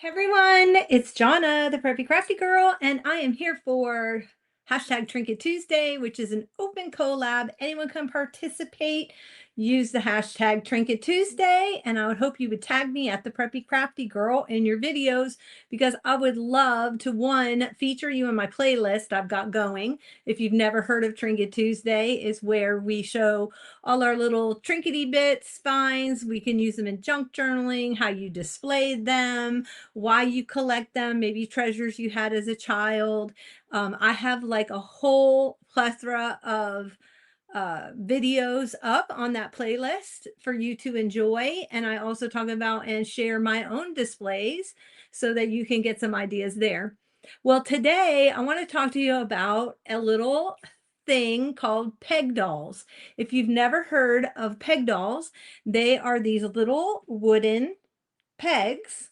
Hey everyone, it's Jonna, the Preppy Crafty Girl, and I am here for hashtag Trinket Tuesday, which is an open collab. Anyone can participate. Use the hashtag Trinket Tuesday, and I would hope you would tag me at the Preppy Crafty Girl in your videos because I would love to, one, feature you in my playlist I've got going. If you've never heard of Trinket Tuesday, is where we show all our little trinkety bits, finds. We can use them in junk journaling, how you displayed them, why you collect them, maybe treasures you had as a child. I have like a whole plethora of videos up on that playlist for you to enjoy. And I also talk about and share my own displays so that you can get some ideas there. Well, today I want to talk to you about a little thing called peg dolls. If you've never heard of peg dolls, they are these little wooden pegs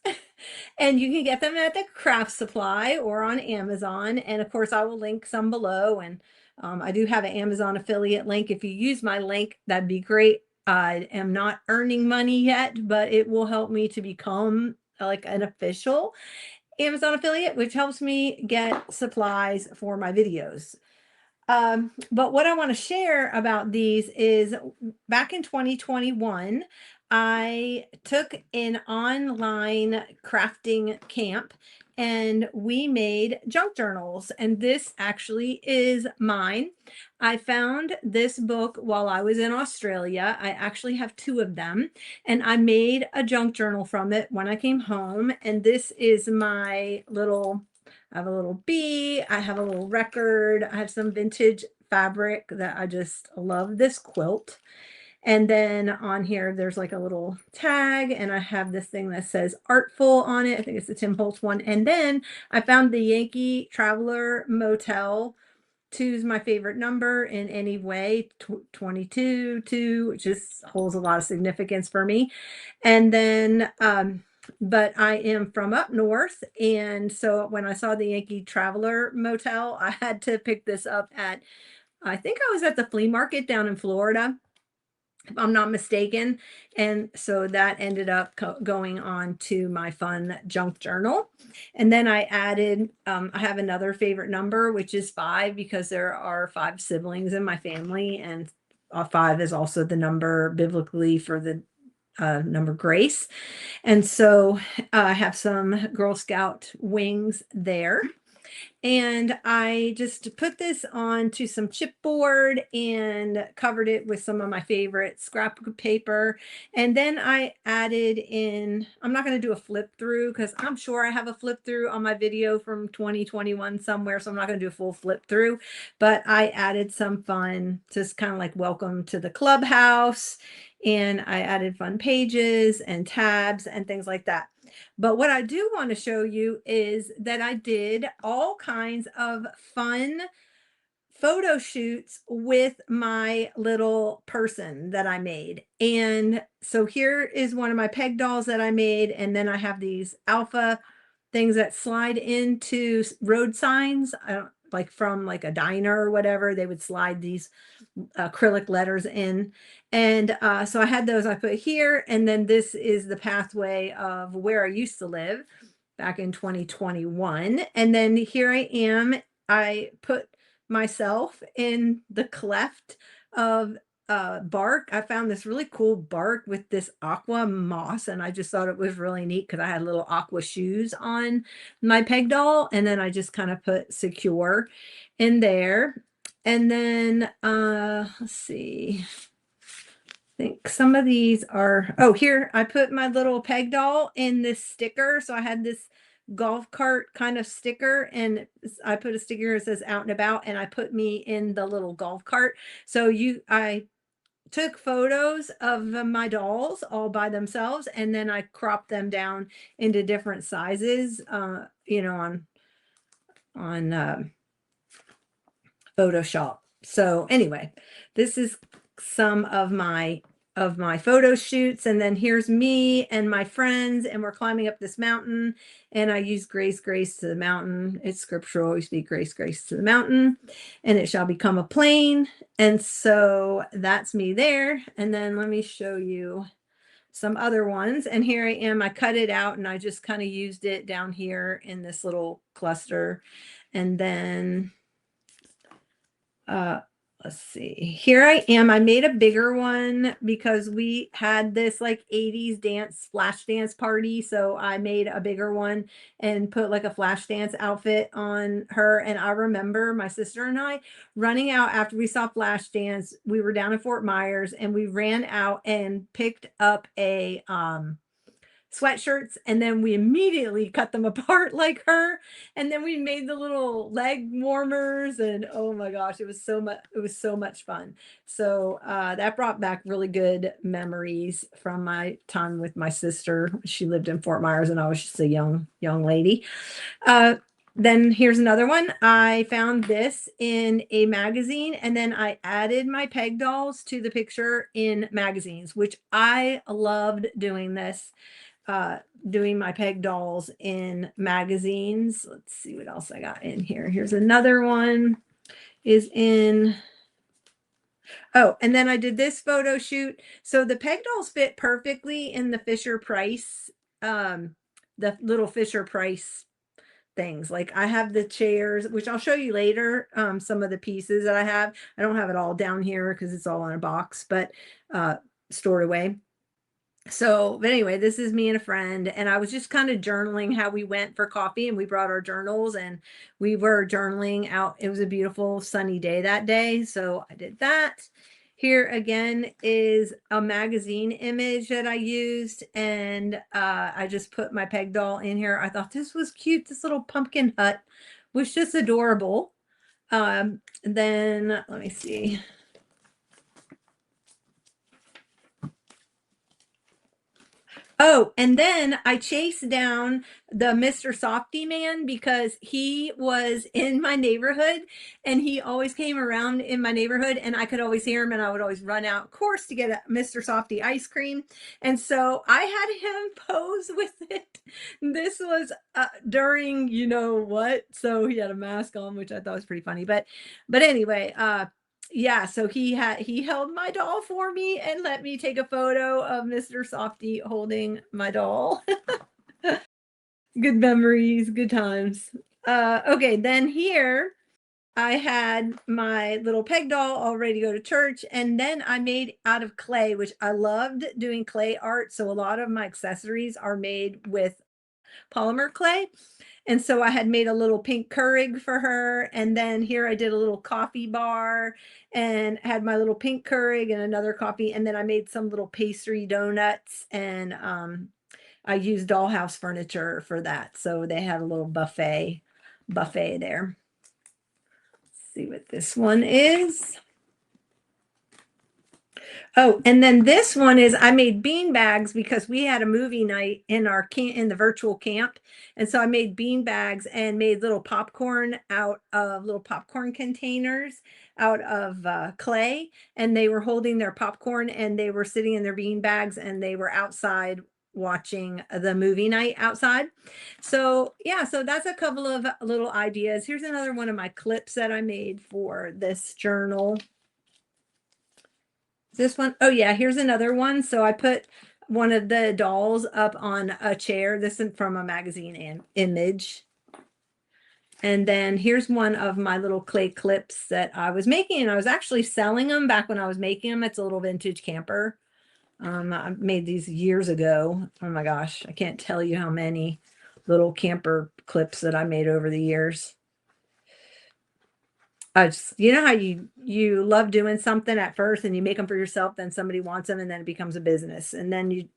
and you can get them at the craft supply or on Amazon, and of course I will link some below. And I do have an Amazon affiliate link. If you use my link, that'd be great. I am not earning money yet, but it will help me to become like an official Amazon affiliate, which helps me get supplies for my videos. But what I want to share about these is back in 2021, I took an online crafting camp and we made junk journals. And this actually is mine. I found this book while I was in Australia. I actually have two of them, and I made a junk journal from it when I came home. And this is my little, I have a little bee, I have a little record, I have some vintage fabric that I just love this quilt. And then on here, there's like a little tag, and I have this thing that says Artful on it. I think it's the Tim Holtz one. And then I found the Yankee Traveler Motel. 2 is my favorite number in any way. 22, 2, just holds a lot of significance for me. And then, but I am from up north, and so when I saw the Yankee Traveler Motel, I had to pick this up at, I think I was at the flea market down in Florida, if I'm not mistaken. And so that ended up going on to my fun junk journal. And then I added, I have another favorite number, which is 5, because there are 5 siblings in my family. And 5 is also the number biblically for the number grace. And so I have some Girl Scout wings there. And I just put this onto some chipboard and covered it with some of my favorite scrap paper. And then I added in, I'm not going to do a flip through because I'm sure I have a flip through on my video from 2021 somewhere. So I'm not going to do a full flip through, but I added some fun, just kind of like welcome to the clubhouse. And I added fun pages and tabs and things like that. But what I do want to show you is that I did all kinds of fun photo shoots with my little person that I made. And so here is one of my peg dolls that I made. And then I have these alpha things that slide into road signs. Like from like a diner or whatever, they would slide these acrylic letters in. And so I had those I put here. And then this is the pathway of where I used to live back in 2021. And then here I am. I put myself in the cleft of bark. I found this really cool bark with this aqua moss, and I just thought it was really neat because I had little aqua shoes on my peg doll. And then I just kind of put secure in there. And then let's see, I think some of these are, oh, here I put my little peg doll in this sticker. So I had this golf cart kind of sticker, and I put a sticker that says out and about, and I put me in the little golf cart. So I took photos of my dolls all by themselves, and then I cropped them down into different sizes, on Photoshop. So anyway, this is some of my photo shoots. And then here's me and my friends, and we're climbing up this mountain, and I use grace to the mountain. It's scriptural. We speak grace to the mountain, and it shall become a plain. And so that's me there. And then let me show you some other ones. And here I am, I cut it out and I just kind of used it down here in this little cluster. And then, let's see, here I am. I made a bigger one because we had this like 80s dance, flash dance party. So I made a bigger one and put like a flash dance outfit on her. And I remember my sister and I running out after we saw flash dance. We were down in Fort Myers and we ran out and picked up a, sweatshirts, and then we immediately cut them apart like her, and then we made the little leg warmers, and oh my gosh, it was so much fun. So that brought back really good memories from my time with my sister. She lived in Fort Myers and I was just a young lady. Then here's another one. I found this in a magazine, and then I added my peg dolls to the picture in magazines, which I loved doing this, doing my peg dolls in magazines. Let's see what else I got in here. Here's another one is in, oh, and then I did this photo shoot. So the peg dolls fit perfectly in the Fisher Price, the little Fisher Price things. Like I have the chairs, which I'll show you later, some of the pieces that I have. I don't have it all down here because it's all in a box, but stored away. So, but anyway, this is me and a friend, and I was just kind of journaling how we went for coffee, and we brought our journals and we were journaling out. It was a beautiful sunny day that day. So I did that. Here again is a magazine image that I used, and I just put my peg doll in here. I thought this was cute. This little pumpkin hut was just adorable. Then let me see. Oh, and then I chased down the Mr. Softy man because he was in my neighborhood and he always came around in my neighborhood and I could always hear him and I would always run out, of course, to get a Mr. Softy ice cream. And so I had him pose with it. This was during, you know what? So he had a mask on, which I thought was pretty funny. But anyway, yeah, so he held my doll for me and let me take a photo of Mr. Softy holding my doll. Good memories, good times. Okay, then here I had my little peg doll all ready to go to church, and then I made out of clay, which I loved doing clay art. So a lot of my accessories are made with polymer clay. And so I had made a little pink Keurig for her. And then here I did a little coffee bar and had my little pink Keurig and another coffee. And then I made some little pastry donuts, and I used dollhouse furniture for that. So they had a little buffet there. Let's see what this one is. Oh, and then this one is I made bean bags because we had a movie night in our in the virtual camp. And so I made bean bags and made little popcorn out of little popcorn containers out of clay. And they were holding their popcorn and they were sitting in their bean bags and they were outside watching the movie night outside. So yeah, so that's a couple of little ideas. Here's another one of my clips that I made for this journal. This one, oh yeah, here's another one. So I put one of the dolls up on a chair. This is from a magazine image. And then here's one of my little clay clips that I was making, and I was actually selling them back when I was making them. It's a little vintage camper. I made these years ago. Oh my gosh, I can't tell you how many little camper clips that I made over the years. You know how you love doing something at first and you make them for yourself, then somebody wants them and then it becomes a business. And then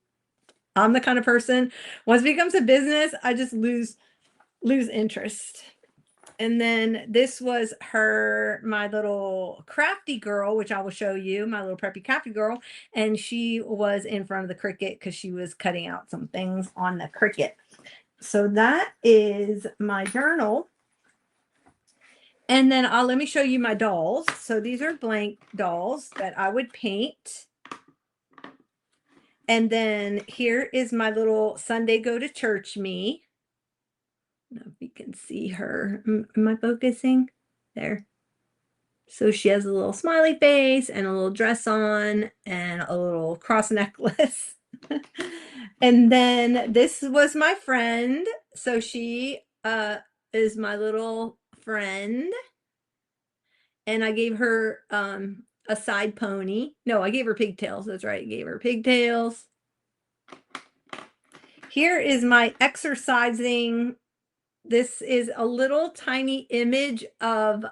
I'm the kind of person, once it becomes a business, I just lose interest. And then this was my little crafty girl, which I will show you, my little preppy crafty girl. And she was in front of the Cricut because she was cutting out some things on the Cricut. So that is my journal. And then let me show you my dolls. So these are blank dolls that I would paint. And then here is my little Sunday go to church me. I don't know if you can see her. Am I focusing? There. So she has a little smiley face and a little dress on and a little cross necklace. And then this was my friend. So she is my little friend. And I gave her a side pony. No, I gave her pigtails. That's right. I gave her pigtails. Here is my exercising. This is a little tiny image of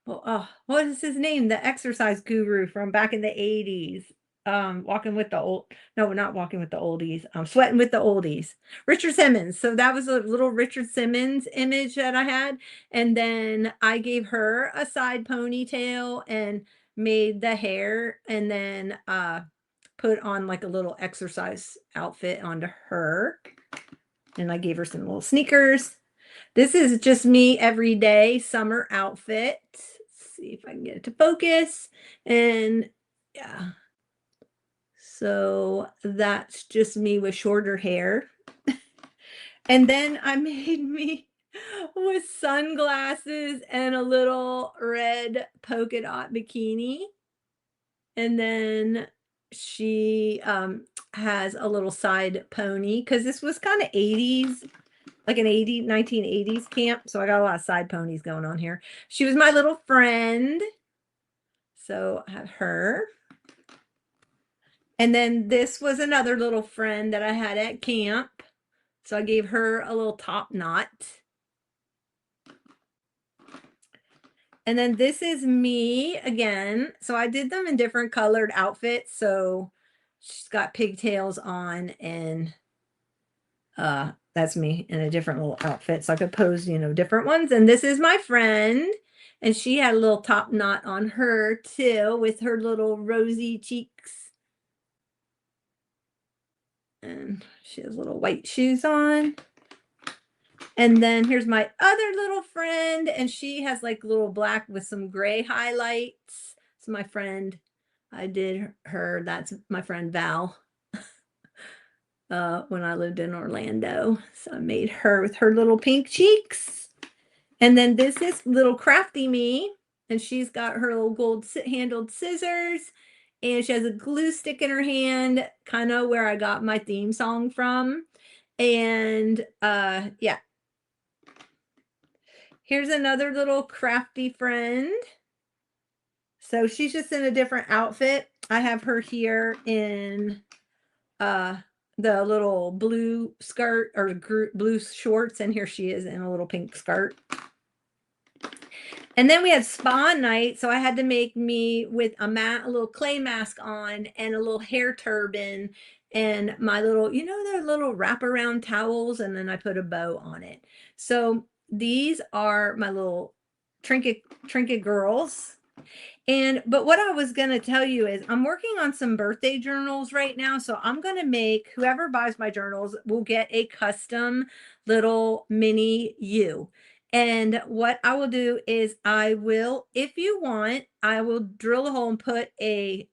what is his name? The exercise guru from back in the 80s. Walking with the old, no, not walking with the oldies, sweating with the oldies. Richard Simmons. So that was a little Richard Simmons image that I had. And then I gave her a side ponytail and made the hair, and then put on like a little exercise outfit onto her. And I gave her some little sneakers. This is just me every day summer outfit. Let's see if I can get it to focus. And yeah. So that's just me with shorter hair. And then I made me with sunglasses and a little red polka dot bikini. And then she has a little side pony because this was kind of 80s, like an 1980s camp. So I got a lot of side ponies going on here. She was my little friend. So I have her. And then this was another little friend that I had at camp. So I gave her a little top knot. And then this is me again. So I did them in different colored outfits. So she's got pigtails on, and that's me in a different little outfit. So I could pose, different ones. And this is my friend. And she had a little top knot on her too, with her little rosy cheeks. And she has little white shoes on. And then here's my other little friend, and she has like little black with some gray highlights. It's my friend. I did her. That's my friend Val. When I lived in Orlando. So I made her with her little pink cheeks. And then this is little crafty me, and she's got her little gold handled scissors, and she has a glue stick in her hand, kind of where I got my theme song from. And yeah. Here's another little crafty friend. So she's just in a different outfit. I have her here in the little blue skirt or blue shorts, and here she is in a little pink skirt. And then we had spa night, so I had to make me with a little clay mask on and a little hair turban and my little, the little wraparound towels, and then I put a bow on it. So these are my little trinket girls. But what I was going to tell you is I'm working on some birthday journals right now. So I'm going to make, whoever buys my journals will get a custom little mini you. And what I will do is if you want, I will drill a hole and put a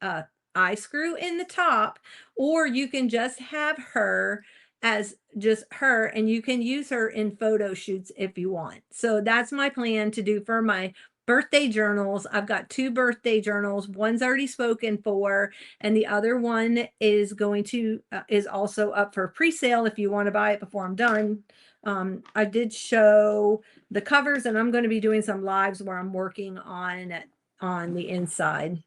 eye screw in the top, or you can just have her as just her, and you can use her in photo shoots if you want. So that's my plan to do for my birthday journals. I've got 2 birthday journals. One's already spoken for, and the other one is going to is also up for pre-sale if you want to buy it before I'm done. I did show the covers, and I'm going to be doing some lives where I'm working on the inside.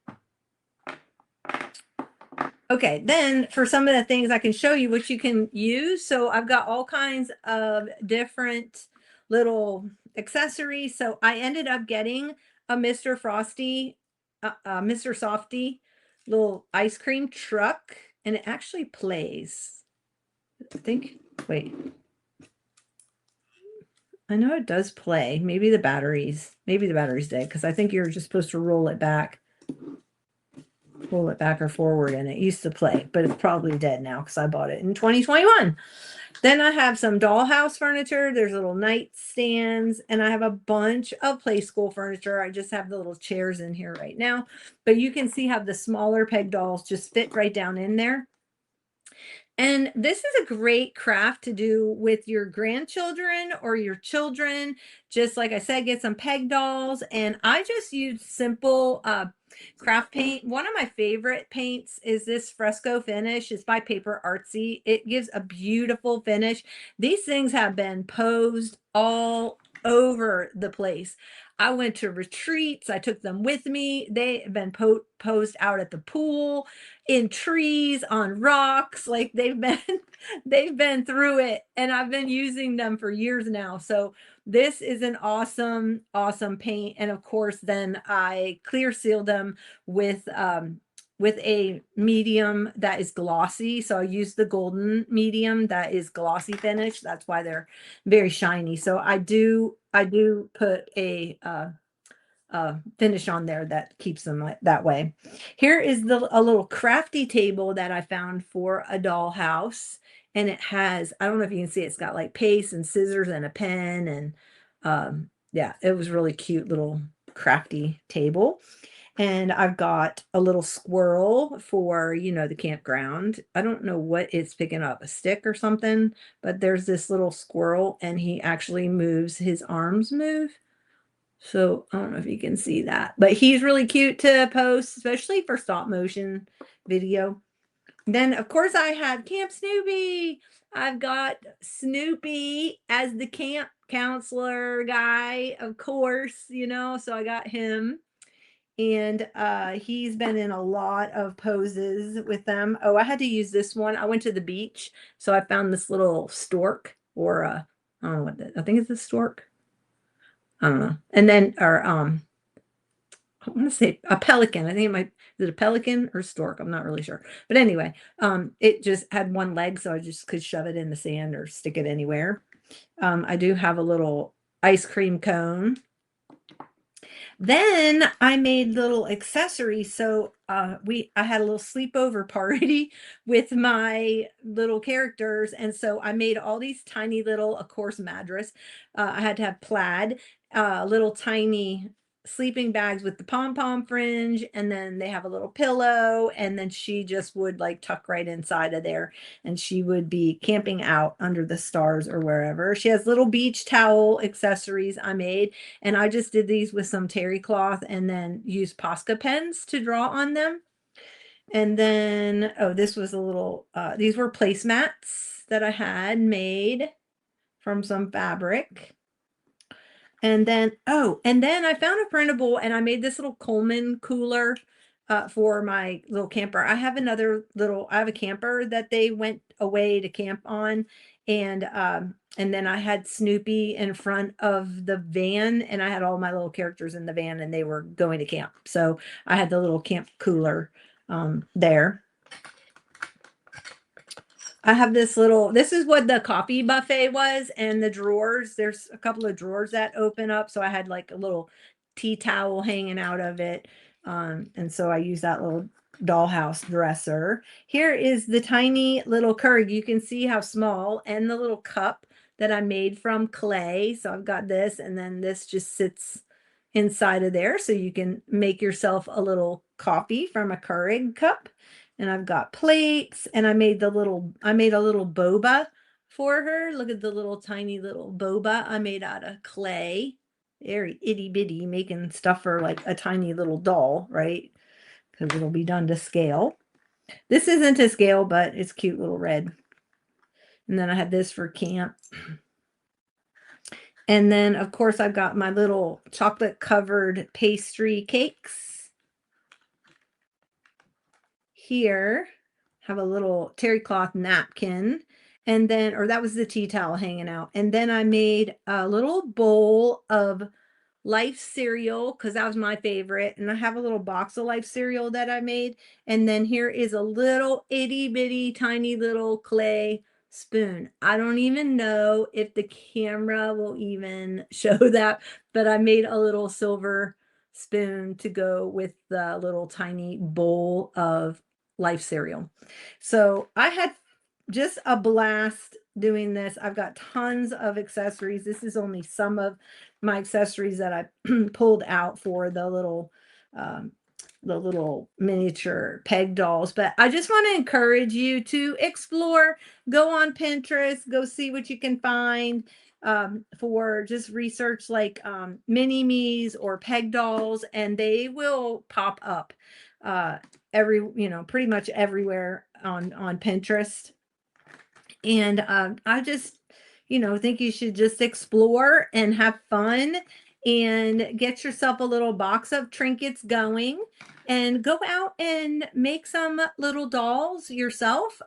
Okay, then for some of the things I can show you what you can use. So I've got all kinds of different little accessories. So I ended up getting a Mr. Frosty, Mr. Softy little ice cream truck, and it actually plays. I think, wait. I know it does play. Maybe the battery's dead, because I think you're just supposed to roll it back or forward, and it used to play, but it's probably dead now because I bought it in 2021. Then I have some dollhouse furniture. There's little nightstands, and I have a bunch of play school furniture. I just have the little chairs in here right now, but you can see how the smaller peg dolls just fit right down in there. And this is a great craft to do with your grandchildren or your children. Just like I said, get some peg dolls. And I just use simple craft paint. One of my favorite paints is this fresco finish. It's by Paper Artsy. It gives a beautiful finish. These things have been posed all over the place. I went to retreats. I took them with me. They have been posed out at the pool, in trees, on rocks. Like they've been they've been through it, and I've been using them for years now. So this is an awesome paint. And of course then I clear seal them with a medium that is glossy. So I use the golden medium that is glossy finish. That's why they're very shiny. So I do put a finish on there that keeps them that way. Here is a little crafty table that I found for a dollhouse. And it has, I don't know if you can see, it's got like paste and scissors and a pen. And yeah, it was really cute little crafty table. And I've got a little squirrel for, the campground. I don't know what it's picking up, a stick or something, but there's this little squirrel and he actually moves, his arms move. So I don't know if you can see that, but he's really cute to post, especially for stop motion video. Then of course I have Camp Snoopy. I've got Snoopy as the camp counselor guy, of course, so I got him. And he's been in a lot of poses with them. Oh, I had to use this one. I went to the beach, so I found this little stork, or I don't know what I think it's a stork. I don't know. And then, or I want to say a pelican. I think it might, is it a pelican or stork? I'm not really sure. But anyway, it just had one leg, so I just could shove it in the sand or stick it anywhere. I do have a little ice cream cone. Then I made little accessories. So I had a little sleepover party with my little characters. And so I made all these tiny little, of course, mattress. I had to have plaid, little tiny sleeping bags with the pom-pom fringe, and then they have a little pillow, and then she just would like tuck right inside of there, and she would be camping out under the stars or wherever. She has little beach towel accessories I made, and I just did these with some terry cloth and then used Posca pens to draw on them. And then, oh, this was a little, these were placemats that I had made from some fabric. And then, I found a printable, and I made this little Coleman cooler for my little camper. I have a camper that they went away to camp on. And then I had Snoopy in front of the van, and I had all my little characters in the van, and they were going to camp. So I had the little camp cooler there. I have this is what the coffee buffet was, and the drawers, there's a couple of drawers that open up. So I had like a little tea towel hanging out of it. And so I use that little dollhouse dresser. Here is the tiny little Keurig. You can see how small, and the little cup that I made from clay. So I've got this, and then this just sits inside of there. So you can make yourself a little coffee from a Keurig cup. And I've got plates, and I made a little boba for her. Look at the little tiny little boba I made out of clay. Very itty bitty, making stuff for like a tiny little doll, right? Because it'll be done to scale. This isn't to scale, but it's cute little red. And then I had this for camp. And then of course I've got my little chocolate covered pastry cakes. Here have a little terry cloth napkin, and then, or that was the tea towel hanging out. And then I made a little bowl of Life cereal, because that was my favorite. And I have a little box of Life cereal that I made. And then here is a little itty bitty tiny little clay spoon. I don't even know if the camera will even show that, but I made a little silver spoon to go with the little tiny bowl of Life cereal. So I had just a blast doing this. I've got tons of accessories. This is only some of my accessories that I pulled out for the little the little miniature peg dolls. But I just want to encourage you to explore, go on Pinterest, go see what you can find for just research like mini me's or peg dolls, and they will pop up pretty much everywhere on Pinterest. And I just, think you should just explore and have fun and get yourself a little box of trinkets going and go out and make some little dolls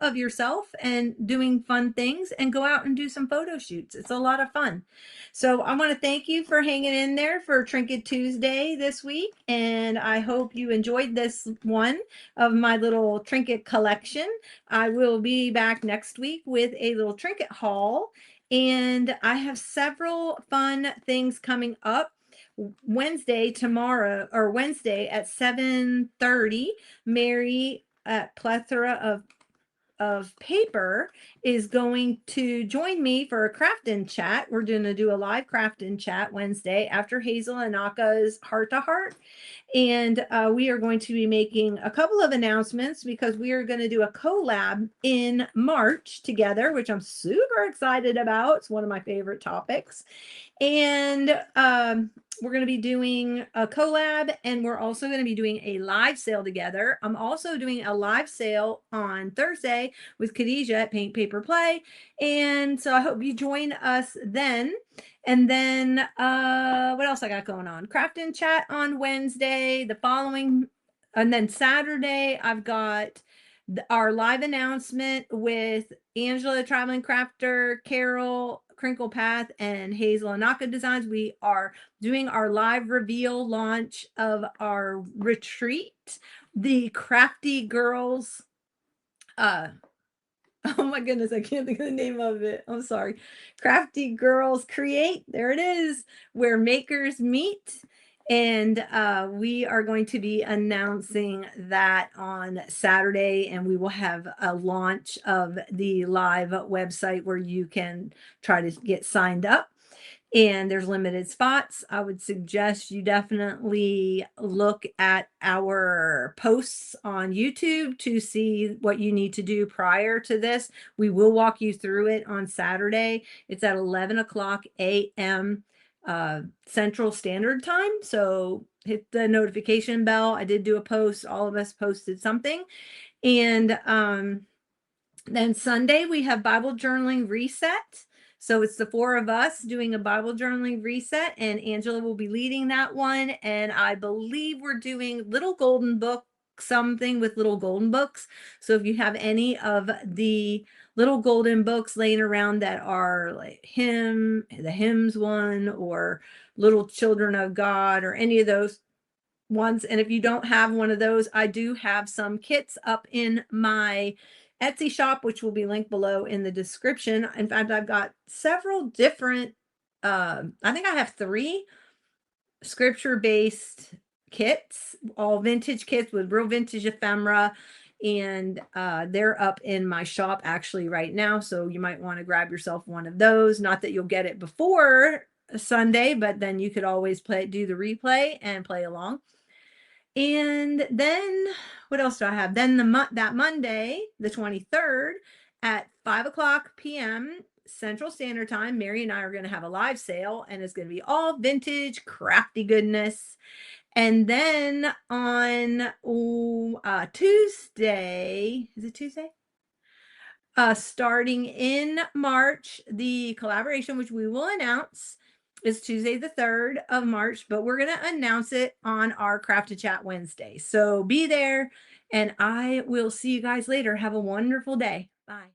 of yourself and doing fun things, and go out and do some photo shoots. It's a lot of fun. So I want to thank you for hanging in there for Trinket Tuesday this week. And I hope you enjoyed this one of my little trinket collection. I will be back next week with a little trinket haul, and I have several fun things coming up. Wednesday at 7:30, Mary at Plethora of Paper is going to join me for a craft and chat. We're going to do a live craft and chat Wednesday after Hazel and Naka's Heart to Heart. And we are going to be making a couple of announcements because we are going to do a collab in March together, which I'm super excited about. It's one of my favorite topics. And we're going to be doing a collab, and we're also going to be doing a live sale together. I'm also doing a live sale on Thursday with Khadijah at Paint Paper Play. And so I hope you join us then. And then what else I got going on? Craft and chat on Wednesday, and then Saturday I've got our live announcement with Angela, Traveling Crafter, Carol, Crinkle Path, and Hazel and Naka Designs. We are doing our live reveal launch of our retreat, the Crafty Girls. Oh my goodness, I can't think of the name of it. I'm sorry. Crafty Girls Create. There it is, where makers meet. And we are going to be announcing that on Saturday, and we will have a launch of the live website where you can try to get signed up. And there's limited spots. I would suggest you definitely look at our posts on YouTube to see what you need to do prior to this. We will walk you through it on Saturday. It's at 11 o'clock a.m. Central Standard Time. So hit the notification bell. I did do a post. All of us posted something. And then Sunday we have Bible journaling reset. So it's the four of us doing a Bible journaling reset, and Angela will be leading that one. And I believe we're doing something with little golden books. So if you have any of the little golden books laying around that are like the hymns one, or Little Children of God, or any of those ones, and if you don't have one of those, I do have some kits up in my Etsy shop, which will be linked below in the description. In fact, I've got several different, I think I have 3 scripture-based kits, all vintage kits with real vintage ephemera, and they're up in my shop actually right now. So you might want to grab yourself one of those. Not that you'll get it before Sunday, but then you could always do the replay and play along. And then what else do I have? Then that Monday, the 23rd at 5 p.m. Central Standard Time, Mary and I are going to have a live sale, and it's going to be all vintage crafty goodness. And then on Tuesday, is it Tuesday? Starting in March, the collaboration, which we will announce, is Tuesday the 3rd of March, but we're going to announce it on our Craft to Chat Wednesday. So be there, and I will see you guys later. Have a wonderful day. Bye.